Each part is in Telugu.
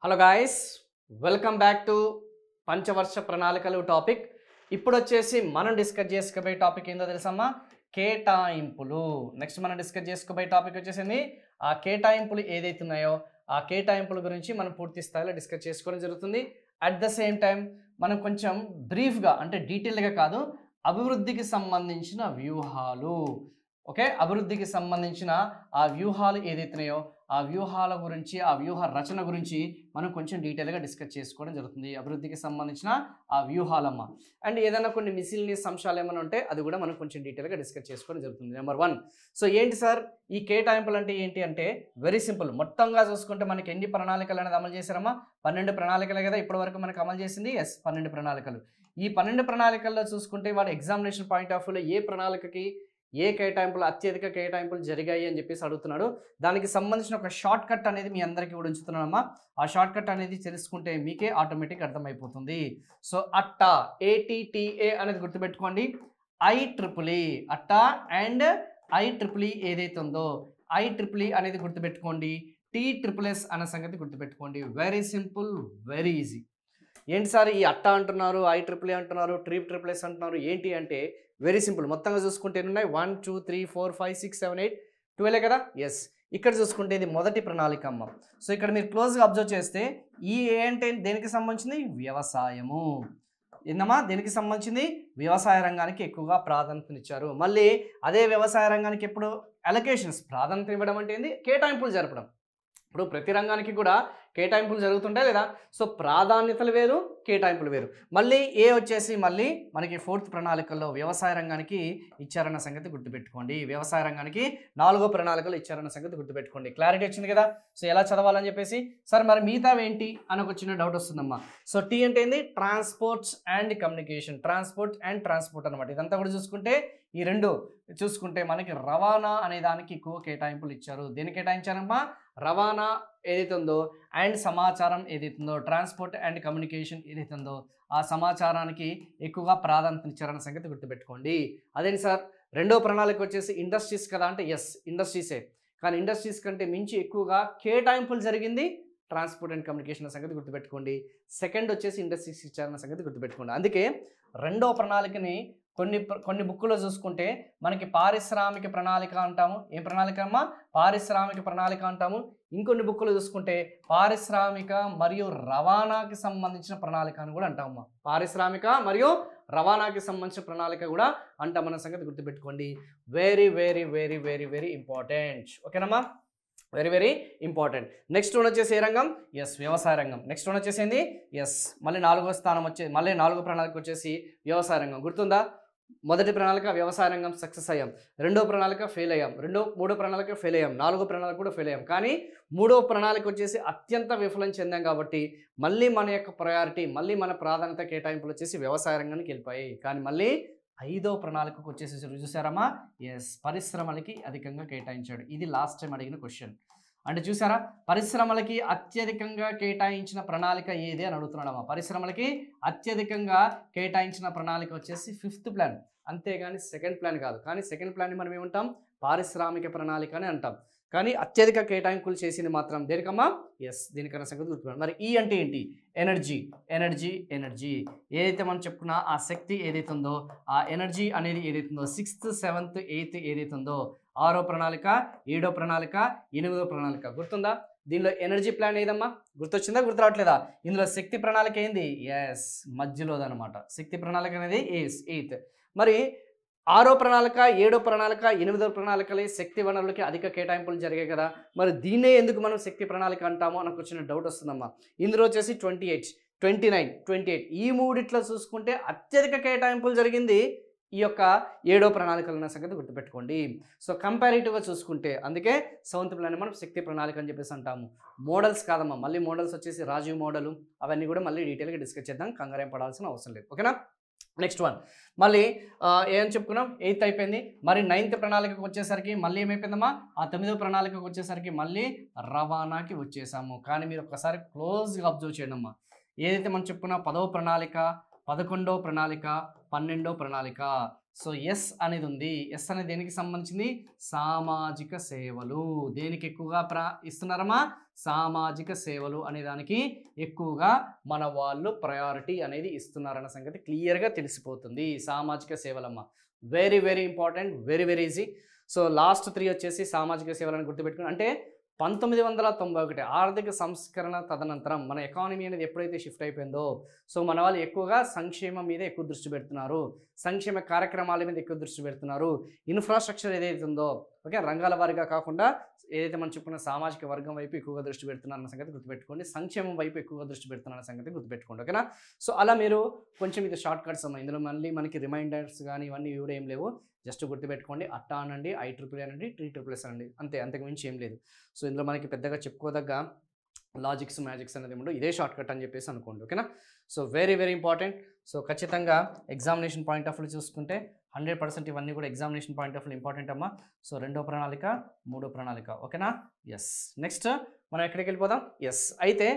Hello guys, welcome back to పంచవర్ష ప్రణాళికలు టాపిక్. ఇప్పుడు వచ్చేసి మనం డిస్కస్ చేసుకోబోయే టాపిక్ ఏందో తెలుసమ్మా, కేటాయింపులు. నెక్స్ట్ మనం డిస్కస్ చేసుకోబోయే టాపిక్ వచ్చేసింది ఆ కేటాయింపులు ఏదైతే ఉన్నాయో ఆ కేటాయింపుల గురించి మనం పూర్తి స్థాయిలో డిస్కస్ చేసుకోవడం జరుగుతుంది. అట్ ద సేమ్ టైం మనం కొంచెం బ్రీఫ్గా అంటే డీటెయిల్గా కాదు, అభివృద్ధికి సంబంధించిన వ్యూహాలు, ఓకే, అభివృద్ధికి సంబంధించిన ఆ వ్యూహాలు ఏదైతున్నాయో ఆ వ్యూహాల గురించి, ఆ వ్యూహ రచన గురించి మనం కొంచెం డీటెయిల్గా డిస్కస్ చేసుకోవడం జరుగుతుంది. అభివృద్ధికి సంబంధించిన ఆ వ్యూహాలమ్మ. అండ్ ఏదైనా కొన్ని మిసిలినియస్ అంశాలు ఏమైనా ఉంటే అది కూడా మనం కొంచెం డీటెయిల్గా డిస్కస్ చేసుకోవడం జరుగుతుంది. నెంబర్ 1, సో ఏంటి సార్ ఈ కేటాయింపులు అంటే ఏంటి అంటే వెరీ సింపుల్. మొత్తంగా చూసుకుంటే మనకి ఎన్ని ప్రణాళికలు అనేది అమలు చేశారమ్మా? 12 ప్రణాళికలే కదా ఇప్పటి వరకు మనకు అమలు చేసింది. ఎస్, 12 ప్రణాళికలు. ఈ 12 ప్రణాళికల్లో చూసుకుంటే వాడు ఎగ్జామినేషన్ పాయింట్ ఆఫ్ వ్యూలో ఏ ప్రణాళికకి ఏ కేటాయింపులు అత్యధిక కేటాయింపులు జరిగాయి అని చెప్పేసి అడుగుతున్నాడు. దానికి సంబంధించిన ఒక షార్ట్ కట్ అనేది మీ అందరికీ కూడా ఉంచుతున్నానమ్మా. ఆ షార్ట్ కట్ అనేది తెలుసుకుంటే మీకే ఆటోమేటిక్ అర్థమైపోతుంది. సో అట్టా, ATTA అనేది గుర్తుపెట్టుకోండి. IEEE అట్టా అండ్ IEEE ఏదైతే ఉందో IEEE అనేది గుర్తుపెట్టుకోండి. TSSS అనే సంగతి గుర్తుపెట్టుకోండి. Very simple, very easy. ఏంటి సార్ ఈ అట్టా అంటున్నారు, IEEE అంటున్నారు, TSSS అంటున్నారు, ఏంటి అంటే వెరీ సింపుల్. మొత్తంగా చూసుకుంటే ఎన్ని ఉన్నాయి? 1 2 3 4 5 6 7 8 12 కదా. ఎస్, ఇక్కడ చూసుకుంటే ఇది మొదటి ప్రణాళిక అమ్మ. సో ఇక్కడ మీరు క్లోజ్గా అబ్జర్వ్ చేస్తే ఈ ఏ అంటే దేనికి సంబంధించింది? వ్యవసాయము. ఏందమ్మా? దేనికి సంబంధించింది? వ్యవసాయ రంగానికి ఎక్కువగా ప్రాధాన్యతనిచ్చారు. మళ్ళీ అదే వ్యవసాయ రంగానికి ఎప్పుడు అలొకేషన్స్ ప్రాధాన్యత ఇవ్వడం అంటే ఏంది? కేటాయింపులు జరపడం. ఇప్పుడు ప్రతి రంగానికి కూడా కేటాయింపులు జరుగుతుంటాయి లేదా? సో ప్రాధాన్యతలు వేరు, కేటాయింపులు వేరు. మళ్ళీ ఏ వచ్చేసి మళ్ళీ మనకి 4th ప్రణాళికల్లో వ్యవసాయ రంగానికి ఇచ్చారన్న సంగతి గుర్తుపెట్టుకోండి. వ్యవసాయ రంగానికి 4వ ప్రణాళికలు ఇచ్చారన్న సంగతి గుర్తుపెట్టుకోండి. క్లారిటీ వచ్చింది కదా? సో ఎలా చదవాలని చెప్పేసి సార్ మరి మిగతా ఏంటి అని ఒక చిన్న డౌట్ వస్తుందమ్మా. సో టీ అంటే ఏంది? Transports and communication, transport and transport అనమాట. ఇదంతా కూడా చూసుకుంటే ఈ రెండు చూసుకుంటే మనకి రవాణా అనే దానికి ఎక్కువ కేటాయింపులు ఇచ్చారు. దేనికి కేటాయించారమ్మా? రవాణా ఏదైతే ఉందో అండ్ సమాచారం ఏదైతే ఉందో, ట్రాన్స్పోర్ట్ అండ్ కమ్యూనికేషన్ ఏదైతే ఉందో ఆ సమాచారానికి ఎక్కువగా ప్రాధాన్యత ఇచ్చారన్న సంగతి గుర్తుపెట్టుకోండి. అదేంటి సార్ రెండో ప్రణాళిక వచ్చేసి ఇండస్ట్రీస్ కదా అంటే ఎస్, ఇండస్ట్రీసే. కానీ ఇండస్ట్రీస్ కంటే మించి ఎక్కువగా కేటాయింపులు జరిగింది ట్రాన్స్పోర్ట్ అండ్ కమ్యూనికేషన్ సంగతి గుర్తుపెట్టుకోండి. సెకండ్ వచ్చేసి ఇండస్ట్రీస్ ఇచ్చారన్న సంగతి గుర్తుపెట్టుకోండి. అందుకే రెండో ప్రణాళికని కొన్ని బుక్కులో చూసుకుంటే మనకి పారిశ్రామిక ప్రణాళిక అంటాము. ఏం ప్రణాళిక అమ్మా? పారిశ్రామిక ప్రణాళిక అంటాము. ఇంకొన్ని బుక్కులు చూసుకుంటే పారిశ్రామిక మరియు రవాణాకి సంబంధించిన ప్రణాళిక అని కూడా అంటామమ్మా. పారిశ్రామిక మరియు రవాణాకి సంబంధించిన ప్రణాళిక కూడా అంటామన్న సంగతి గుర్తుపెట్టుకోండి. Very very very very very important. ఓకేనమ్మా? Very very important. Next one వచ్చేసి ఏ రంగం? ఎస్, వ్యవసాయ రంగం. నెక్స్ట్ వన్ వచ్చేసింది ఎస్, మళ్ళీ 4వ స్థానం మళ్ళీ 4వ ప్రణాళిక వచ్చేసి వ్యవసాయ రంగం. గుర్తుందా? మొదటి ప్రణాళిక వ్యవసాయ రంగం సక్సెస్ అయ్యాం, రెండో ప్రణాళిక ఫెయిల్ అయ్యాం, మూడో ప్రణాళిక ఫెయిల్ అయ్యాం, 4వ ప్రణాళిక కూడా ఫెయిల్ అయ్యాం. కానీ 3వ ప్రణాళిక వచ్చేసి అత్యంత విఫలం చెందాం కాబట్టి మళ్ళీ మన యొక్క ప్రయారిటీ, మళ్ళీ మన ప్రాధాన్యత కేటాయింపులు వచ్చేసి వ్యవసాయ రంగానికి వెళ్ళిపోయాయి. కానీ మళ్ళీ 5వ ప్రణాళికకు వచ్చేసి చూసారమ్మా, ఎస్, పరిశ్రమలకి అధికంగా కేటాయించాడు. ఇది లాస్ట్ టైం అడిగిన క్వశ్చన్. అంటే చూసారా, పరిశ్రమలకి అత్యధికంగా కేటాయించిన ప్రణాళిక ఏది అని అడుగుతున్నాడమ్మా. పరిశ్రమలకి అత్యధికంగా కేటాయించిన ప్రణాళిక వచ్చేసి 5th ప్లాన్, అంతేగాని 2nd ప్లాన్ కాదు. కానీ 2nd ప్లాన్ని మనం ఏమంటాం? పారిశ్రామిక ప్రణాళిక అని అంటాం. కానీ అత్యధిక కేటాయింపులు చేసింది మాత్రం దేనికమ్మా? ఎస్, దీనికన్నా సంగతి గుర్తుపెట్టుకోండి. మరి ఈ అంటే ఏంటి? ఎనర్జీ. ఎనర్జీ ఎనర్జీ ఏదైతే మనం చెప్పుకున్నా ఆ శక్తి ఏదైతే ఉందో ఆ ఎనర్జీ అనేది ఏదైతే ఉందో 6th 7th 8th ఏదైతే ఉందో 6వ ప్రణాళిక, 7వ ప్రణాళిక, 8వ ప్రణాళిక. గుర్తుందా? దీనిలో ఎనర్జీ ప్లాన్ ఏదమ్మా? గుర్తొచ్చిందా? గుర్తు రావట్లేదా? ఇందులో శక్తి ప్రణాళిక ఏంది? ఎస్, మధ్యలోదనమాట. శక్తి ప్రణాళిక అనేది 8th. మరి 6వ ప్రణాళిక, 7వ ప్రణాళిక, 8వ ప్రణాళికలే శక్తి వనరులకి అధిక కేటాయింపులు జరిగాయి కదా. మరి దీన్నే ఎందుకు మనం శక్తి ప్రణాళిక అంటామో నాకు వచ్చిన డౌట్ వస్తుందమ్మా. ఇందులో వచ్చేసి 28, 29, 28 ఈ మూడిట్లో చూసుకుంటే అత్యధిక కేటాయింపులు జరిగింది ఈ యొక్క 7వ ప్రణాళికలు అన్న సంగతి గుర్తుపెట్టుకోండి. సో కంపారిటివ్గా చూసుకుంటే అందుకే 7th ప్లాన్ మనం శక్తి ప్రణాళిక అని చెప్పేసి అంటాము. మోడల్స్ కాదమ్మా, మళ్ళీ మోడల్స్ వచ్చేసి రాజీవ్ మోడలు అవన్నీ కూడా మళ్ళీ డీటెయిల్గా డిస్కస్ చేద్దాం, కంగారేం పడాల్సిన అవసరం లేదు. ఓకేనా? నెక్స్ట్ వన్ మళ్ళీ ఏం చెప్పుకున్నాం? 8th అయిపోయింది. మరి 9th ప్రణాళికకు వచ్చేసరికి మళ్ళీ ఏమైపోయిందమ్మా? ఆ 9వ ప్రణాళికకు వచ్చేసరికి మళ్ళీ రవాణాకి వచ్చేసాము. కానీ మీరు ఒక్కసారి క్లోజ్గా అబ్జర్వ్ చేయండి అమ్మా. ఏదైతే మనం చెప్పుకున్నా 10వ ప్రణాళిక, 11వ ప్రణాళిక, 12వ ప్రణాళిక. సో ఎస్ అనేది ఉంది. ఎస్ అనేది దేనికి సంబంధించింది? సామాజిక సేవలు. దేనికి ఎక్కువగా ఇస్తున్నారమ్మా? సామాజిక సేవలు అనే దానికి ఎక్కువగా మన వాళ్ళు ప్రయారిటీ అనేది ఇస్తున్నారన్న సంగతి క్లియర్గా తెలిసిపోతుంది. సామాజిక సేవలమ్మ very very important, very very easy. So last 3 వచ్చేసి సామాజిక సేవలను గుర్తుపెట్టుకుని, అంటే 1991 ఆర్థిక సంస్కరణ తదనంతరం మన ఎకానమీ అనేది ఎప్పుడైతే షిఫ్ట్ అయిపోయిందో, సో మన వాళ్ళు ఎక్కువగా సంక్షేమం మీద ఎక్కువ దృష్టి పెడుతున్నారు, సంక్షేమ కార్యక్రమాల మీద ఎక్కువ దృష్టి పెడుతున్నారు. ఇన్ఫ్రాస్ట్రక్చర్ ఏదైతే ఉందో, ఓకే, రంగాల వారీగా కాకుండా ఏదైతే మనం చెప్పుకున్న సామాజిక వర్గం వైపు ఎక్కువగా దృష్టి పెడుతున్నారన్న సంగతి గుర్తుపెట్టుకోండి, సంక్షేమం వైపు ఎక్కువగా దృష్టి పెడుతున్నారన్న సంగతి గుర్తుపెట్టుకోండి, ఓకేనా. సో అలా మీరు కొంచెం ఇది షార్ట్ కట్స్ అమ్మా, ఇందులో మళ్ళీ మనకి రిమైండర్స్ కానీ ఇవన్నీ కూడా ఏం లేవు, జస్ట్ గుర్తుపెట్టుకోండి. అట్టా అనండి, IEEE అనండి, TEES అనండి, అంతే, అంతకు మించి ఏం లేదు. సో ఇందులో మనకి పెద్దగా చెప్పుకోదగ్గ లాజిక్స్ మ్యాజిక్స్ అనేది ఉండవు, ఇదే షార్ట్ కట్ అని చెప్పేసి అనుకోండి, ఓకేనా. So very very important. So ఖచ్చితంగా ఎగ్జామినేషన్ పాయింట్ ఆఫ్ వ్యూ చూసుకుంటే 100% ఇవన్నీ కూడా examination point of view important అమ్మా. సో 2వ ప్రణాళిక, 3వ ప్రణాళిక, ఓకేనా. ఎస్, నెక్స్ట్ మనం ఎక్కడికి వెళ్ళిపోదాం. ఎస్, అయితే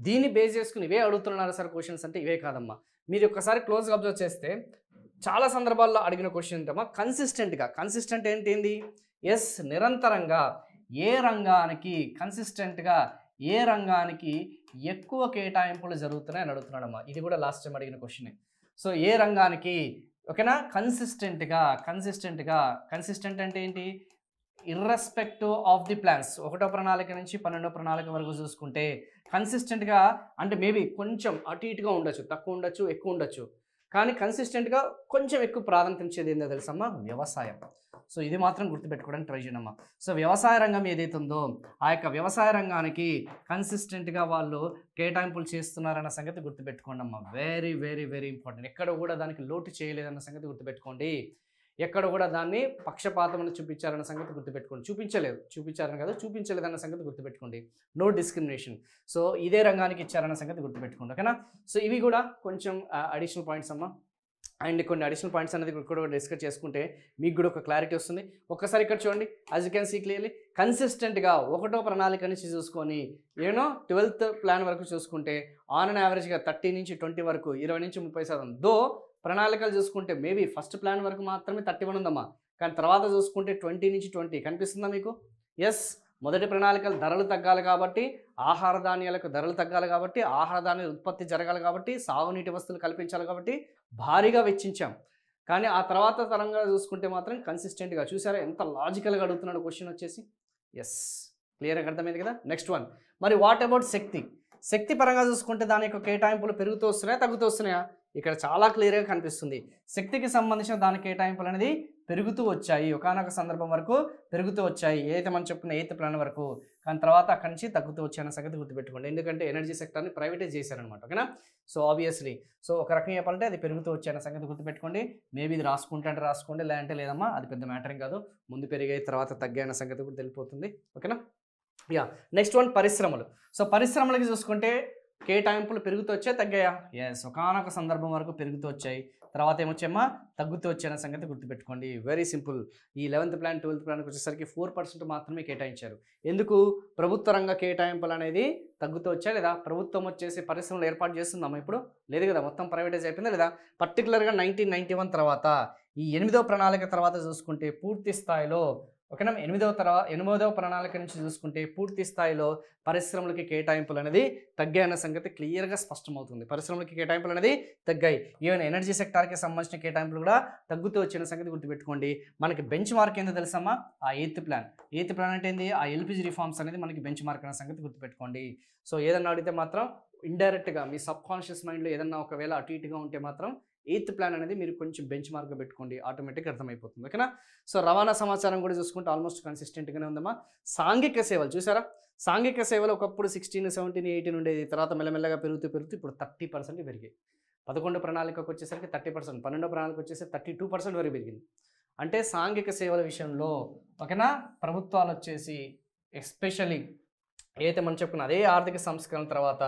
దీన్ని బేస్ చేసుకుని ఇవే అడుగుతున్నారు సార్ క్వశ్చన్స్ అంటే, ఇవే కాదమ్మా. మీరు ఒక్కసారి క్లోజ్గా అబ్జర్వ్ చేస్తే చాలా సందర్భాల్లో అడిగిన క్వశ్చన్ ఏంటమ్మా, కన్సిస్టెంట్గా. కన్సిస్టెంట్ ఏంటి? ఎస్, నిరంతరంగా ఏ రంగానికి కన్సిస్టెంట్గా ఏ రంగానికి ఎక్కువ కేటాయింపులు జరుగుతున్నాయని అడుగుతున్నాడమ్మా. ఇది కూడా లాస్ట్ టైం అడిగిన క్వశ్చనే. సో ఏ రంగానికి, ఓకేనా, కన్సిస్టెంట్ అంటే ఏంటి? ఇర్రెస్పెక్టివ్ ఆఫ్ ది ప్లాన్స్, 1వ ప్రణాళిక నుంచి 12వ ప్రణాళిక వరకు చూసుకుంటే కన్సిస్టెంట్గా, అంటే మేబీ కొంచెం అటు ఇటుగా ఉండొచ్చు, తక్కువ ఉండొచ్చు, ఎక్కువ ఉండొచ్చు, కానీ కన్సిస్టెంట్గా కొంచెం ఎక్కువ ప్రాధాన్యత ఇచ్చేది ఏంటో తెలుసమ్మా, వ్యవసాయం. సో ఇది మాత్రం గుర్తుపెట్టుకోవడానికి ట్రై చేయనమ్మా. సో వ్యవసాయ రంగం ఏదైతే ఉందో ఆ యొక్క వ్యవసాయ రంగానికి కన్సిస్టెంట్గా వాళ్ళు కేటాయింపులు చేస్తున్నారన్న సంగతి గుర్తుపెట్టుకోండి అమ్మా. Very very very important. ఎక్కడ కూడా దానికి లోటు చేయలేదన్న సంగతి గుర్తుపెట్టుకోండి. ఎక్కడ కూడా దాన్ని పక్షపాతం చూపించారన్న సంగతి గుర్తుపెట్టుకోండి. చూపించారని కాదు, చూపించలేదన్న సంగతి గుర్తుపెట్టుకోండి. No discrimination. సో ఇదే రంగానికి ఇచ్చారన్న సంగతి గుర్తుపెట్టుకోండి, ఓకేనా. సో ఇవి కూడా కొంచెం అడిషనల్ పాయింట్స్ అమ్మా. అండ్ కొన్ని అడిషనల్ పాయింట్స్ అనేది కూడా డిస్కస్ చేసుకుంటే మీకు కూడా ఒక క్లారిటీ వస్తుంది. ఒక్కసారి ఇక్కడ చూడండి, as you can see clearly, కన్సిస్టెంట్గా 1వ ప్రణాళిక నుంచి చూసుకొని 12th ప్లాన్ వరకు చూసుకుంటే ఆన్ అండ్ యావరేజ్గా 30 నుంచి 20 వరకు, 20 నుంచి 30%. దో ప్రణాళికలు చూసుకుంటే మేబీ ఫస్ట్ ప్లాన్ వరకు మాత్రమే 31 ఉందమ్మా, కానీ తర్వాత చూసుకుంటే 20 నుంచి 20 కనిపిస్తుందా మీకు? ఎస్, మొదటి ప్రణాళికలు ధరలు తగ్గాలి కాబట్టి, ఆహార ధాన్యాలకు ధరలు తగ్గాలి కాబట్టి, ఆహార ధాన్యాల ఉత్పత్తి జరగాలి కాబట్టి, సాగునీటి వస్తువులు కల్పించాలి కాబట్టి భారీగా వెచ్చించాం. కానీ ఆ తర్వాత తరంగా చూసుకుంటే మాత్రం కన్సిస్టెంట్గా, చూసారా ఎంత లాజికల్గా అడుగుతున్నాడు క్వశ్చన్ వచ్చేసి. ఎస్, క్లియర్గా అర్థమైంది కదా. నెక్స్ట్ వన్, మరి వాట్ అబౌట్ శక్తి పరంగా చూసుకుంటే దాని యొక్క కేటాయింపులు పెరుగుతూ వస్తున్నాయా, తగ్గుతూ వస్తున్నాయా? ఇక్కడ చాలా క్లియర్గా కనిపిస్తుంది. శక్తికి సంబంధించిన దాని కేటాయింపులు అనేది పెరుగుతూ వచ్చాయి, ఒకానొక సందర్భం వరకు పెరుగుతూ వచ్చాయి, ఏదైతే మనం చెప్పుకున్న 8th ప్లాన్ వరకు, కానీ తర్వాత అక్కడి నుంచి తగ్గుతూ వచ్చాయన్న సంగతి గుర్తుపెట్టుకోండి. ఎందుకంటే ఎనర్జీ సెక్టర్ని ప్రైవేటైజ్ చేశారనమాట, ఓకేనా. సో ఆబ్వియస్లీ, సో ఒక రకంగా చెప్పాలంటే అది పెరుగుతూ వచ్చాయన్న సంగతి గుర్తుపెట్టుకోండి. మేబీ ఇది రాసుకుంటే అంటే రాసుకోండి, లేదంటే లేదమ్మా, అది పెద్ద మ్యాటరింగ్ కాదు. ముందు పెరిగాయి తర్వాత తగ్గాయన్న సంగతి కూడా తెలిపోతుంది, ఓకేనా. యా, నెక్స్ట్ వన్, పరిశ్రమలు. సో పరిశ్రమలకి చూసుకుంటే కేటాయింపులు పెరుగుతూ వచ్చాయి, తగ్గాయా? ఎస్, ఒకానొక సందర్భం వరకు పెరుగుతూ వచ్చాయి, తర్వాత ఏమొచ్చాయమ్మా, తగ్గుతూ వచ్చాయన్న సంగతి గుర్తుపెట్టుకోండి. Very simple. ఈ 11th ప్లాన్ 12th ప్లాన్కి వచ్చేసరికి 4% మాత్రమే కేటాయించారు. ఎందుకు? ప్రభుత్వ రంగ కేటాయింపులు అనేది తగ్గుతూ వచ్చాయి లేదా? ప్రభుత్వం వచ్చేసి పరిశ్రమలు ఏర్పాటు చేస్తుందమ్మా ఇప్పుడు? లేదు కదా, మొత్తం ప్రైవేటైజ్ అయిపోయిందా లేదా? పర్టికులర్గా 1991 తర్వాత ఈ 8వ ప్రణాళిక తర్వాత చూసుకుంటే పూర్తి స్థాయిలో, ఓకేనా, 8వ ప్రణాళిక నుంచి చూసుకుంటే పూర్తి స్థాయిలో పరిశ్రమలకి కేటాయింపులు అనేది తగ్గాయన్న సంగతి క్లియర్గా స్పష్టమవుతుంది. పరిశ్రమలకి కేటాయింపులు అనేది తగ్గాయి. ఈవెన్ ఎనర్జీ సెక్టార్కి సంబంధించిన కేటాయింపులు కూడా తగ్గుతూ వచ్చిన సంగతి గుర్తుపెట్టుకోండి. మనకి బెంచ్ మార్క్ ఏందో తెలుసమ్మా, ఆ 8th ప్లాన్ అంటే ఏంది? ఆ LPG రిఫార్మ్స్ అనేది మనకి బెంచ్ మార్క్ అనే సంగతి గుర్తుపెట్టుకోండి. సో ఏదన్నా అడిగితే మాత్రం ఇండైరెక్ట్గా మీ సబ్ కాన్షియస్ మైండ్లో ఏదన్నా ఒకవేళ అటు ఇటుగా ఉంటే మాత్రం 8th ప్లాన్ అనేది మీరు కొంచెం బెంచ్ మార్క్గా పెట్టుకోండి, ఆటోమేటిక్గా అర్థమైపోతుంది, ఓకేనా. సో రవాణా సమాచారం కూడా చూసుకుంటే ఆల్మోస్ట్ కన్సిస్టెంట్గానే ఉందమ్మా. సాంఘిక సేవలు చూసారా, సాంఘిక సేవలు ఒకప్పుడు 16, 17, 18 ఉండేది, తర్వాత మెల్లమెల్లగా పెరుగుతూ ఇప్పుడు 30% పెరిగాయి. 11వ ప్రణాళికకు వచ్చేసరికి 30%, 12వ ప్రణాళిక వచ్చేసరికి 32% వరకు పెరిగింది. అంటే సాంఘిక సేవల విషయంలో, ఓకేనా, ప్రభుత్వాలు వచ్చేసి ఎస్పెషల్లీ ఏదైతే మనం చెప్పుకున్న అదే ఆర్థిక సంస్కరణ తర్వాత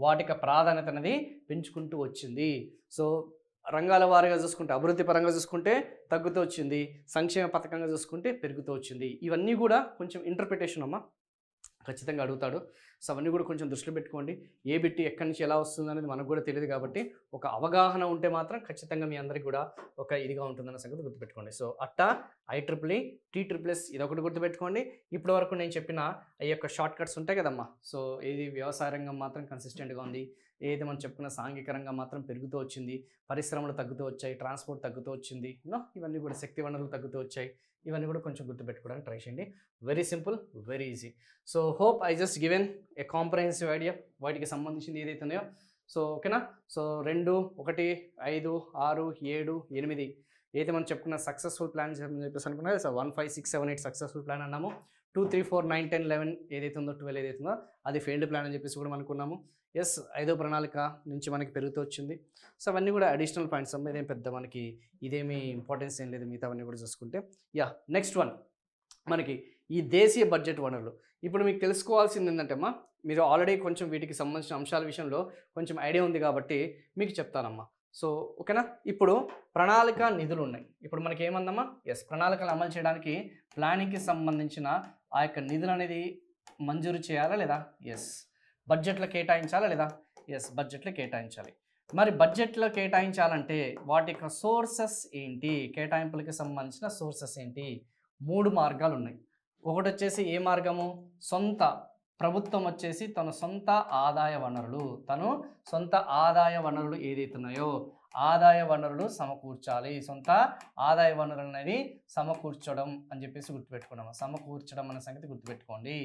వాటికి ప్రాధాన్యత అనేది పెంచుకుంటూ వచ్చింది. సో రంగాల వారీగా చూసుకుంటే, అభివృద్ధి పరంగా చూసుకుంటే తగ్గుతూ వచ్చింది, సంక్షేమ పథకంగా చూసుకుంటే పెరుగుతూ వచ్చింది. ఇవన్నీ కూడా కొంచెం ఇంటర్ప్రిటేషన్ అమ్మా, ఖచ్చితంగా అడుగుతాడు. సో అవన్నీ కూడా కొంచెం దృష్టిలో పెట్టుకోండి. ఏ బిట్ ఎక్కడి నుంచి ఎలా వస్తుంది అనేది మనకు కూడా తెలియదు కాబట్టి ఒక అవగాహన ఉంటే మాత్రం ఖచ్చితంగా మీ అందరికీ కూడా ఒక ఇదిగా ఉంటుందన్న సంగతి గుర్తుపెట్టుకోండి. సో అట్టా IEEE TSSS ఇదొకటి గుర్తుపెట్టుకోండి. ఇప్పటి వరకు నేను చెప్పిన ఈ యొక్క షార్ట్ కట్స్ ఉంటాయి కదమ్మా. సో ఏది వ్యవసాయ రంగం మాత్రం కన్సిస్టెంట్గా ఉంది, ఏదైతే మనం చెప్పుకున్న సాంఘిక రంగం మాత్రం పెరుగుతూ వచ్చింది, పరిశ్రమలు తగ్గుతూ వచ్చాయి, ట్రాన్స్పోర్ట్ తగ్గుతూ వచ్చింది, ఇవన్నీ కూడా శక్తి వనరులు తగ్గుతూ వచ్చాయి. ఇవన్నీ కూడా కొంచెం గుర్తుపెట్టుకోవడానికి ట్రై చేయండి. Very simple, very easy. So hope I just given a comprehensive idea వాటికి సంబంధించింది ఏదైతే ఉన్నాయో. సో ఓకేనా. సో 2, 1, 5, 6, 7, 8 ఏదైతే మనం చెప్పుకున్న సక్సెస్ఫుల్ ప్లాన్ చెప్పేసి అనుకున్నా. సో 1, 5, 6, 7, 8 సక్సెస్ఫుల్ ప్లాన్ అన్నాము. 2, 3, 4, 9, 10, 11 ఏదైతే ఉందో 12 ఏదైతే ఉందో అది ఫెయిల్డ్ ప్లాన్ అని చెప్పేసి కూడా అనుకున్నాము. ఎస్, 5వ ప్రణాళిక నుంచి మనకి పెరుగుతూ వచ్చింది. సో అవన్నీ కూడా అడిషనల్ పాయింట్స్ అమ్మ. ఇదేం పెద్ద మనకి ఇదేమీ ఇంపార్టెన్స్ ఏం లేదు, మిగతా అవన్నీ కూడా చూసుకుంటే. నెక్స్ట్ వన్ మనకి ఈ దేశీయ బడ్జెట్ వనరులు. ఇప్పుడు మీకు తెలుసుకోవాల్సింది ఏంటంటే అమ్మా, మీరు ఆల్రెడీ కొంచెం వీటికి సంబంధించిన అంశాల విషయంలో కొంచెం ఐడియా ఉంది కాబట్టి మీకు చెప్తానమ్మా. సో ఓకేనా. ఇప్పుడు ప్రణాళిక నిధులు ఉన్నాయి. ఇప్పుడు మనకి ఏమందమ్మా, ఎస్, ప్రణాళికలు అమలు చేయడానికి ప్లానింగ్కి సంబంధించిన ఆ యొక్క నిధులు అనేది మంజూరు చేయాలా లేదా? ఎస్. బడ్జెట్లో కేటాయించాలా లేదా? ఎస్, బడ్జెట్లో కేటాయించాలి. మరి బడ్జెట్లో కేటాయించాలంటే వాటి యొక్క సోర్సెస్ ఏంటి, కేటాయింపులకి సంబంధించిన సోర్సెస్ ఏంటి? 3 మార్గాలు ఉన్నాయి. ఒకటి వచ్చేసి ఏ మార్గము, సొంత ప్రభుత్వం వచ్చేసి తన సొంత ఆదాయ వనరులు ఏదైతున్నాయో ఆదాయ వనరులు సమకూర్చాలి. సొంత ఆదాయ వనరులు అనేది సమకూర్చడం అని చెప్పేసి గుర్తుపెట్టుకున్నాము. సమకూర్చడం అనే సంగతి గుర్తుపెట్టుకోండి,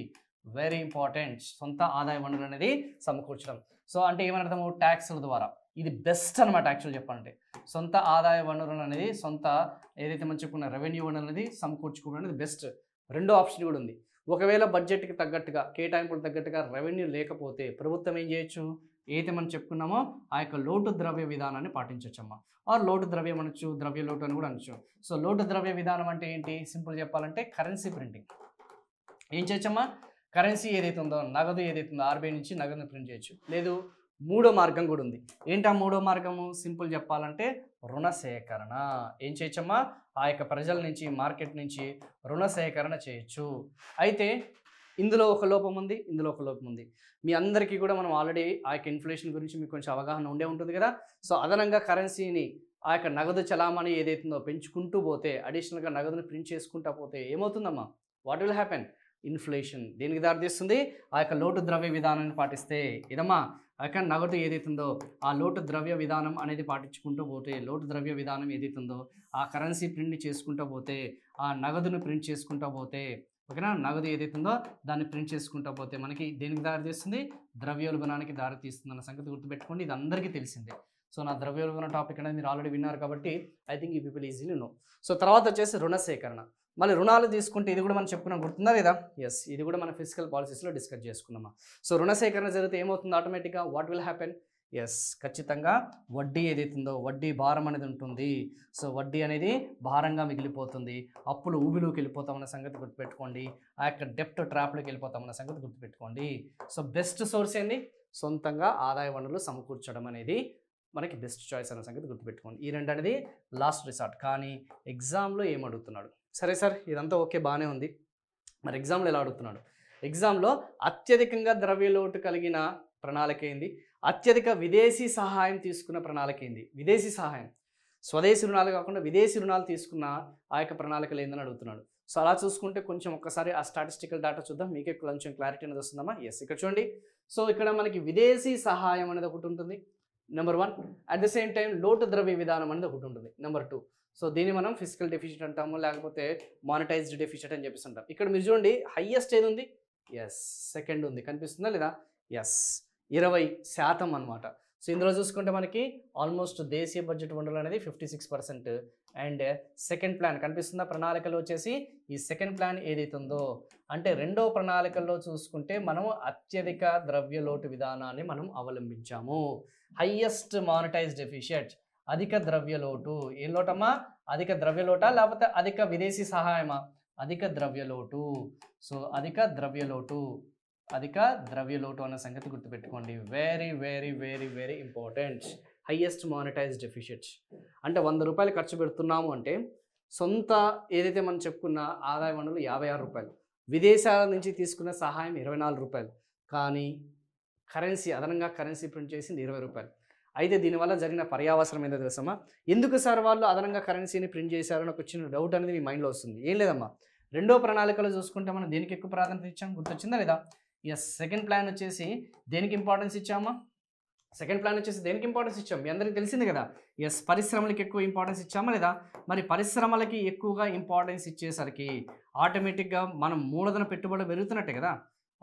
వెరీ ఇంపార్టెంట్. సొంత ఆదాయ వనరులు అనేది సమకూర్చడం. సో అంటే ఏమర్థము, ట్యాక్సుల ద్వారా. ఇది బెస్ట్ అనమాట యాక్చువల్ చెప్పాలంటే. సొంత ఆదాయ వనరులు అనేది, సొంత ఏదైతే మనం చెప్పుకున్న రెవెన్యూ వనరులు అనేది సమకూర్చుకోవడం అనేది బెస్ట్. రెండో ఆప్షన్ కూడా ఉంది. ఒకవేళ బడ్జెట్కి తగ్గట్టుగా, కేటాయింపులు తగ్గట్టుగా రెవెన్యూ లేకపోతే ప్రభుత్వం ఏం చేయొచ్చు, ఏదైతే మనం చెప్పుకున్నామో ఆ యొక్క లోటు ద్రవ్య విధానాన్ని పాటించవచ్చమ్మా. ఆర్ లోటు ద్రవ్యం అనొచ్చు, ద్రవ్య లోటు అని కూడా అనొచ్చు. సో లోటు ద్రవ్య విధానం అంటే ఏంటి, సింపుల్ చెప్పాలంటే కరెన్సీ ప్రింటింగ్. ఏం చేయొచ్చమ్మా, కరెన్సీ ఏదైతే ఉందో, నగదు ఏదైతే ఉందో RBI నుంచి నగదుని ప్రింట్ చేయొచ్చు. లేదు, 3వ మార్గం కూడా ఉంది. ఏంటి ఆ 3వ మార్గము, సింపుల్ చెప్పాలంటే రుణ సేకరణ. ఏం చేయొచ్చమ్మా, ఆ యొక్క ప్రజల నుంచి, మార్కెట్ నుంచి రుణ సేకరణ చేయొచ్చు. అయితే ఇందులో ఒక లోపం ఉంది, ఇందులో ఒక లోపం ఉంది. మీ అందరికీ కూడా మనం ఆల్రెడీ ఆ యొక్క ఇన్ఫ్లేషన్ గురించి మీకు కొంచెం అవగాహన ఉండే ఉంటుంది కదా. సో అదనంగా కరెన్సీని, ఆ యొక్క నగదు చలామణి ఏదైతుందో పెంచుకుంటూ పోతే, అడిషనల్గా నగదుని ప్రింట్ చేసుకుంటూ పోతే ఏమవుతుందమ్మా, వాట్ విల్ హ్యాపెన్, ఇన్ఫ్లేషన్. దీనికి దారితీస్తుంది ఆ యొక్క లోటు ద్రవ్య విధానాన్ని పాటిస్తే. ఇదమ్మా ఆ యొక్క నగదు ఏదైతుందో ఆ లోటు ద్రవ్య విధానం అనేది పాటించుకుంటూ పోతే, లోటు ద్రవ్య విధానం ఏదైతుందో ఆ కరెన్సీ ప్రింట్ చేసుకుంటూ పోతే, ఆ నగదును ప్రింట్ చేసుకుంటూ పోతే, ఓకేనా, నగదు ఏదైతుందో దాన్ని ప్రింట్ చేసుకుంటూ పోతే మనకి దేనికి దారితీస్తుంది, ద్రవ్యోల్బణానికి దారితీస్తుంది అన్న సంగతి గుర్తుపెట్టుకోండి. ఇది అందరికీ తెలిసిందే. సో నా ద్రవ్యోల్బణ టాపిక్ అనేది మీరు ఆల్రెడీ విన్నారు కాబట్టి ఐ థింక్ ఈ పీపుల్ ఈజీలీ నో. సో తర్వాత వచ్చేసి రుణ సేకరణ. మళ్ళీ రుణాలు తీసుకుంటే ఇది కూడా మనం చెప్పుకున్నాం, గుర్తుందా లేదా? ఎస్, ఇది కూడా మన ఫిజికల్ పాలసీస్లో డిస్కస్ చేసుకున్నామా. సో రుణ సేకరణ జరిగితే ఏమవుతుంది, ఆటోమేటిక్గా వాట్ విల్ హ్యాపెన్, ఎస్, ఖచ్చితంగా వడ్డీ ఏదైతుందో వడ్డీ భారం అనేది ఉంటుంది. సో వడ్డీ అనేది భారంగా మిగిలిపోతుంది, అప్పులు ఊబిలోకి వెళ్ళిపోతామన్న సంగతి గుర్తుపెట్టుకోండి, ఆ యొక్క డెప్ట్ ట్రాప్లోకి వెళ్ళిపోతామన్న సంగతి గుర్తుపెట్టుకోండి. సో బెస్ట్ సోర్స్ ఏంది, సొంతంగా ఆదాయ వనరులు సమకూర్చడం అనేది మనకి బెస్ట్ చాయిస్ అన్న సంగతి గుర్తుపెట్టుకోండి. ఈ రెండు అనేది లాస్ట్ రిసార్ట్. కానీ ఎగ్జామ్లో ఏం అడుగుతున్నాడు, సరే సార్ ఇదంతా ఓకే బాగానే ఉంది, మరి ఎగ్జామ్లో ఎలా అడుగుతున్నాడు, ఎగ్జామ్లో అత్యధికంగా ద్రవ్యలోటు కలిగిన ప్రణాళిక ఏంది, అత్యధిక విదేశీ సహాయం తీసుకున్న ప్రణాళిక ఏంది, విదేశీ సహాయం, స్వదేశీ రుణాలు కాకుండా విదేశీ రుణాలు తీసుకున్న ఆ యొక్క ప్రణాళికలు ఏందని అడుగుతున్నాడు. సో అలా చూసుకుంటే కొంచెం ఒక్కసారి ఆ స్టాటిస్టికల్ డేటా చూద్దాం, మీకే కొంచెం క్లారిటీ అనేది వస్తుందమ్మా. ఎస్, ఇక్కడ చూడండి. సో ఇక్కడ మనకి విదేశీ సహాయం అనేది ఒకటి ఉంటుంది, number 1. At the same time లోటు ద్రవ్య విధానం అనేది ఒకటి ఉంటుంది, నెంబర్ 2. సో దీన్ని మనం ఫిజికల్ డెఫిసిట్ అంటాము, లేకపోతే మానిటైజ్డ్ డెఫిసిట్ అని చెప్పేసి అంటాం. ఇక్కడ మీరు చూడండి హైయెస్ట్ ఏది ఉంది, ఎస్, సెకండ్ ఉంది, కనిపిస్తుందా లేదా? ఎస్, 20% అనమాట. సో ఇందులో చూసుకుంటే మనకి ఆల్మోస్ట్ దేశీయ బడ్జెట్ వనరులు అనేది 56%. అండ్ సెకండ్ ప్లాన్ కనిపిస్తుందా, ప్రణాళికలో వచ్చేసి ఈ సెకండ్ ప్లాన్ ఏదైతే ఉందో అంటే రెండో ప్రణాళికల్లో చూసుకుంటే మనము అత్యధిక ద్రవ్యలోటు విధానాన్ని మనం అవలంబించాము. హైయెస్ట్ మానిటైజ్డ్ డెఫిషియట్, అధిక ద్రవ్యలోటు. ఏం లోటమ్మా, అధిక ద్రవ్యలోటా లేకపోతే అధిక విదేశీ సహాయమా, అధిక ద్రవ్యలోటు. సో అధిక ద్రవ్యలోటు, అధిక ద్రవ్యలోటు అన్న సంగతి గుర్తుపెట్టుకోండి, very very very very important. Highest monetised deficit అంటే 100 రూపాయలు ఖర్చు పెడుతున్నాము అంటే సొంత ఏదైతే మనం చెప్పుకున్న ఆదాయ వనరులు 56 రూపాయలు, విదేశాల నుంచి తీసుకున్న సహాయం 24 రూపాయలు. కానీ కరెన్సీ అదనంగా కరెన్సీ ప్రింట్ చేసింది 20 రూపాయలు. అయితే దీనివల్ల జరిగిన పర్యావసరం ఏందో తెలుసమ్మా? ఎందుకు సార్ వాళ్ళు అదనంగా కరెన్సీని ప్రింట్ చేశారని ఒక చిన్న డౌట్ అనేది మీ మైండ్లో వస్తుంది. ఏం లేదమ్మా, రెండో ప్రణాళికలో చూసుకుంటే మనం దేనికి ఎక్కువ ప్రాధాన్యత ఇచ్చాం గుర్తొచ్చిందా లేదా? ఎస్, సెకండ్ ప్లాన్ వచ్చేసి దేనికి ఇంపార్టెన్స్ ఇచ్చామా? సెకండ్ ప్లాన్ వచ్చేసి దేనికి ఇంపార్టెన్స్ ఇచ్చాం మీ అందరికీ తెలిసింది కదా. ఎస్, పరిశ్రమలకి ఎక్కువ ఇంపార్టెన్స్ ఇచ్చామా లేదా? మరి పరిశ్రమలకి ఎక్కువగా ఇంపార్టెన్స్ ఇచ్చేసరికి ఆటోమేటిక్గా మనం మూలధన పెట్టుబడులు పెరుగుతున్నట్టే కదా.